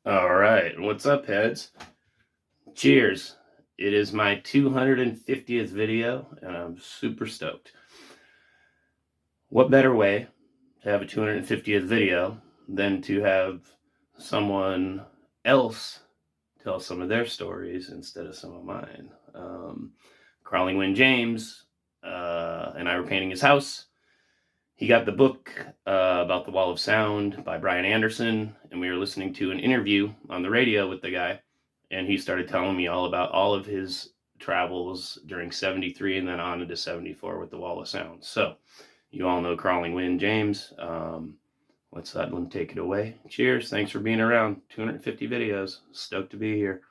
All right, what's up, heads? Cheers. It is my 250th video, and I'm super stoked. What better way to have a 250th video than to have someone else tell some of their stories instead of some of mine? Crawling Wind James and I were painting his house. He got the book about the Wall of Sound by Brian Anderson, and we were listening to an interview on the radio with the guy, and he started telling me all about all of his travels during 73 and then on into 74 with the Wall of Sound. So you all know Crawling Wind James. Let's let him take it away. Cheers. Thanks for being around. 250 videos. Stoked to be here.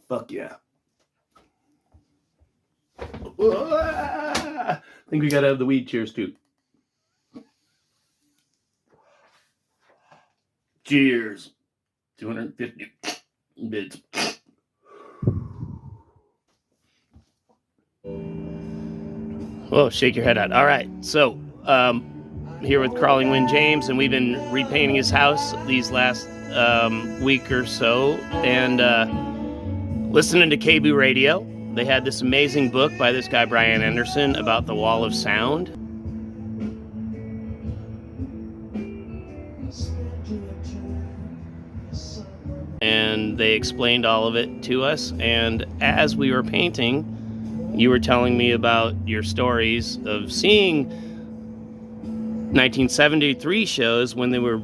Fuck yeah. I think we gotta have the weed cheers too. Cheers. 250 bits. Oh, shake your head out. All right, so here with Crawling Wind James, and we've been repainting his house these last week or so, and listening to KBOO Radio. They had this amazing book by this guy, Brian Anderson, about the Wall of Sound. And they explained all of it to us. And as we were painting, you were telling me about your stories of seeing 1973 shows when they were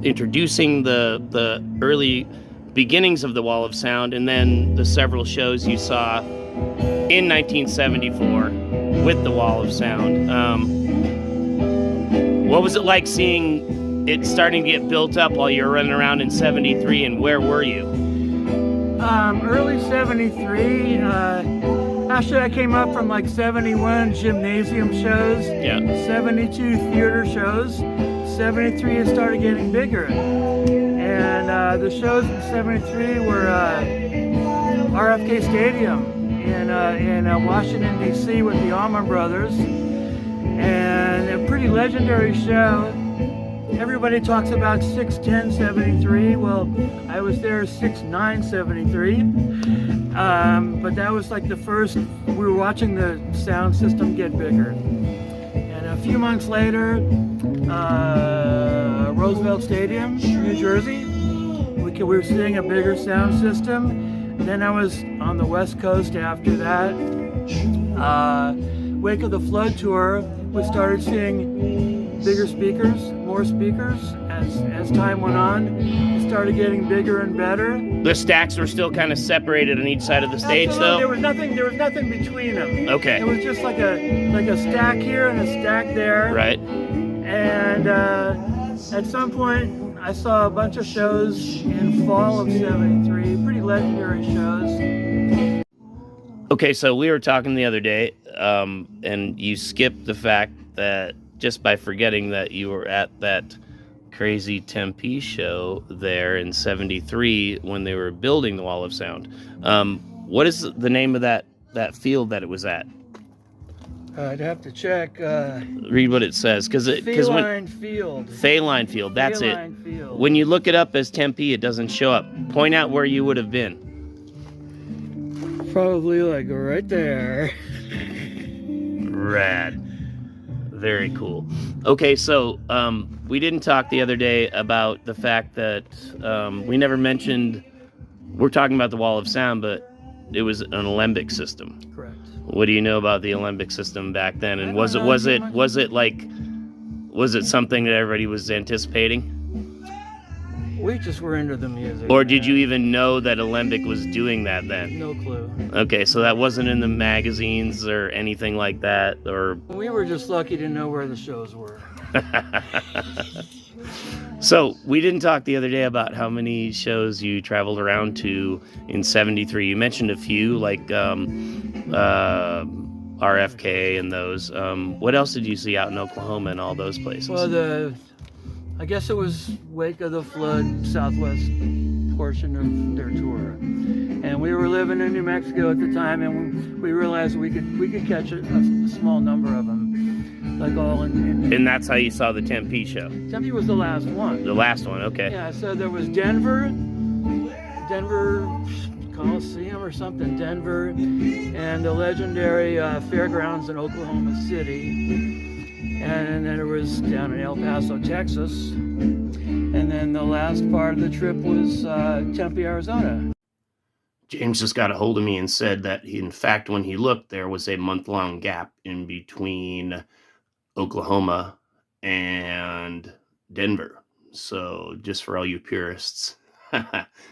introducing the early beginnings of the Wall of Sound, and then the several shows you saw in 1974 with the Wall of Sound. What was it like seeing it starting to get built up while you were running around in 73, and where were you? Early 73, actually I came up from like 71 gymnasium shows, 72 theater shows, 73 it started getting bigger. And the shows in 73 were RFK Stadium in Washington, D.C. with the Allman Brothers. And a pretty legendary show. Everybody talks about 6/10/73. Well, I was there 6/9/73. But that was like the first, we were watching the sound system get bigger. And a few months later, Roosevelt Stadium, New Jersey. We were seeing a bigger sound system. Then I was on the West Coast after that. Wake of the Flood tour, we started seeing bigger speakers, more speakers. As time went on, it started getting bigger and better. The stacks were still kind of separated on each side of the stage, though? There was nothing between them. Okay. It was just like a stack here and a stack there. Right. And at some point, I saw a bunch of shows in fall of 73, pretty legendary shows. Okay, so we were talking the other day, and you skipped the fact that just by forgetting that you were at that crazy Tempe show there in 73 when they were building the Wall of Sound. What is the name of that field that it was at? I'd have to check. Read what it says, Feline Field. Feline Field, that's Feline it. Field. When you look it up as Tempe, it doesn't show up. Point out where you would have been. Probably like right there. Rad. Very cool. Okay, so we didn't talk the other day about the fact that we never mentioned, we're talking about the Wall of Sound, but it was an alembic system. Correct. What do you know about the alembic system back then? And was it something that everybody was anticipating? We just were into the music. Or did you even know that alembic was doing that then? No clue. Okay, so that wasn't in the magazines or anything like that, or... We were just lucky to know where the shows were. So, we didn't talk the other day about how many shows you traveled around to in 73. You mentioned a few, like RFK and those. What else did you see out in Oklahoma and all those places? Well, I guess it was Wake of the Flood, southwest portion of their tour. And we were living in New Mexico at the time, and we realized we could catch a small number of them. like all in And that's how you saw the Tempe show. Tempe was the last one. The last one, okay. Yeah, so there was Denver Coliseum or something, Denver, and the legendary fairgrounds in Oklahoma City. And then it was down in El Paso, Texas. And then the last part of the trip was Tempe, Arizona. James just got a hold of me and said that, in fact, when he looked, there was a month-long gap in between Oklahoma and Denver. So just for all you purists.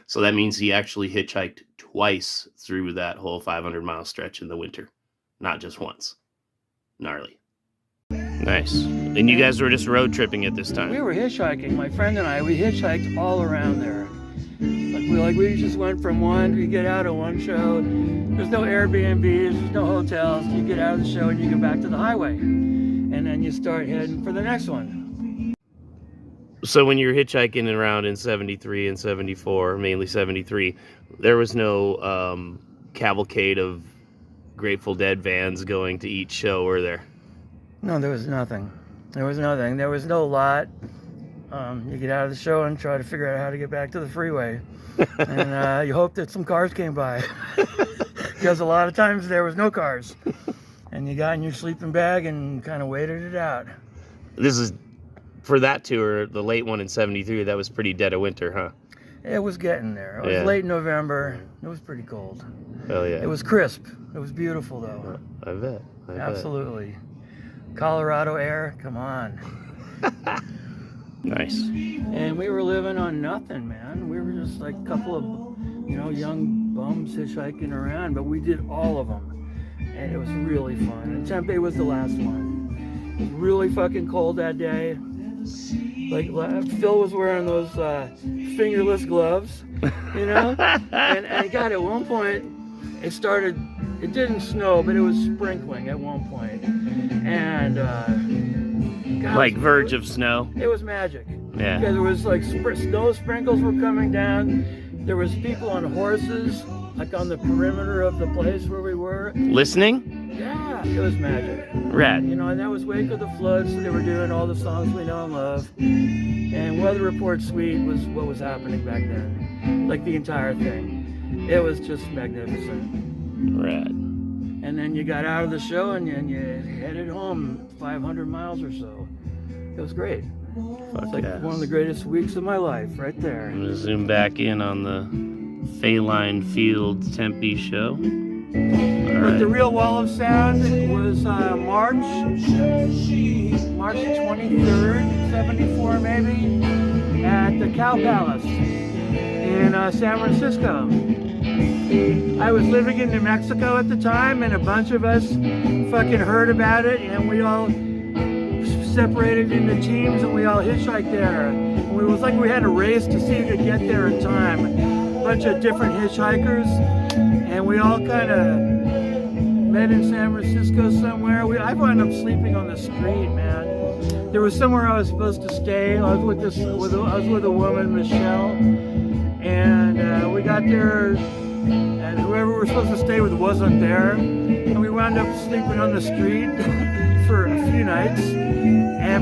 So that means he actually hitchhiked twice through that whole 500-mile stretch in the winter. Not just once. Gnarly. Nice. And you guys were just road tripping at this time? We were hitchhiking. My friend and I, we hitchhiked all around there. We just went from one, we get out of one show, there's no Airbnbs, there's no hotels, you get out of the show and you go back to the highway. And then you start heading for the next one. So when you were hitchhiking around in 73 and 74, mainly 73, there was no cavalcade of Grateful Dead vans going to each show, were there? No, there was nothing. There was nothing. There was no lot. You get out of the show and try to figure out how to get back to the freeway. And you hope that some cars came by. Because a lot of times there was no cars. And you got in your sleeping bag and kind of waited it out. This is, for that tour, the late one in 73, that was pretty dead of winter, huh? It was getting there. It was late November. It was pretty cold. Hell yeah. It was crisp. It was beautiful, though. I bet. Absolutely. Colorado air, come on. Nice. And we were living on nothing, man. We were just like a couple of, young bums hitchhiking around, but we did all of them. And it was really fun. And Tempe was the last one. It was really fucking cold that day. Like, Phil was wearing those fingerless gloves, And God, at one point, it didn't snow, but it was sprinkling at one point. And, God, like verge of snow? It was magic. Yeah. Because it was like snow sprinkles were coming down. There was people on horses, like on the perimeter of the place where we were. Listening? Yeah, it was magic. Rad. And that was Wake of the Flood, so they were doing all the songs we know and love. And Weather Report Suite was what was happening back then. Like the entire thing. It was just magnificent. Rad. And then you got out of the show and you headed home 500 miles or so. It was great. It's like one of the greatest weeks of my life, right there. I'm gonna zoom back in on the Phaline Fields Tempe show. But the real Wall of Sound was March 23rd, 74 maybe, at the Cow Palace in San Francisco. I was living in New Mexico at the time, and a bunch of us fucking heard about it, and we all separated into teams and we all hitchhiked there. And it was like we had a race to see who could get there in time. A bunch of different hitchhikers, and we all kind of met in San Francisco somewhere. I wound up sleeping on the street, man. There was somewhere I was supposed to stay. I was with a woman, Michelle, and we got there, and whoever we were supposed to stay with wasn't there, and we wound up sleeping on the street for a few nights.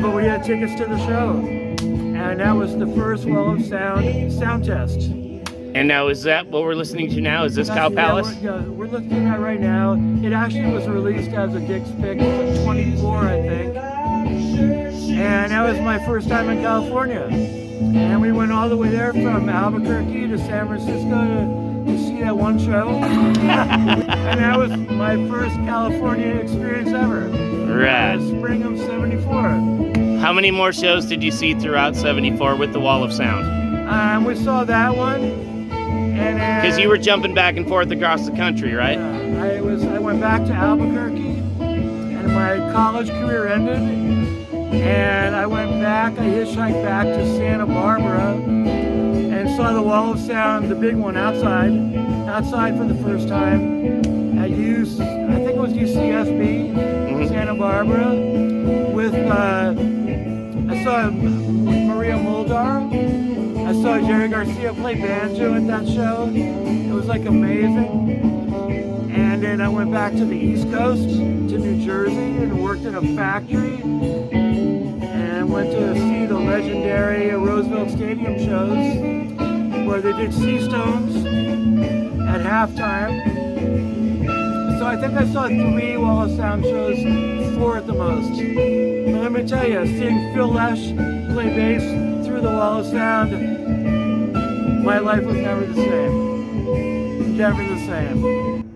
But we had tickets to the show, and that was the first Wall of sound test. And now, is that what we're listening to now? Is this Cow Palace? We're listening at right now. It actually was released as a Dick's Pick 24, I think. And that was my first time in California. And we went all the way there from Albuquerque to San Francisco to see that one show. And that was my first California experience ever. Rad. Spring of 74. How many more shows did you see throughout 74 with the Wall of Sound? We saw that one. Because you were jumping back and forth across the country, right? I went back to Albuquerque, and my college career ended. And I went back, I hitchhiked back to Santa Barbara, and saw the Wall of Sound, the big one, outside for the first time. I think it was UCSB, Santa Barbara, with, I saw Maria Muldaur. I saw Jerry Garcia play banjo at that show. It was like amazing. And then I went back to the East Coast, to New Jersey, and worked in a factory. And went to see the legendary Roosevelt Stadium shows, where they did Sea Stones at halftime. So I think I saw 3 Wall of Sound shows, 4 at the most. But let me tell you, seeing Phil Lesh play bass through the Wall of Sound, my life was never the same. Never the same.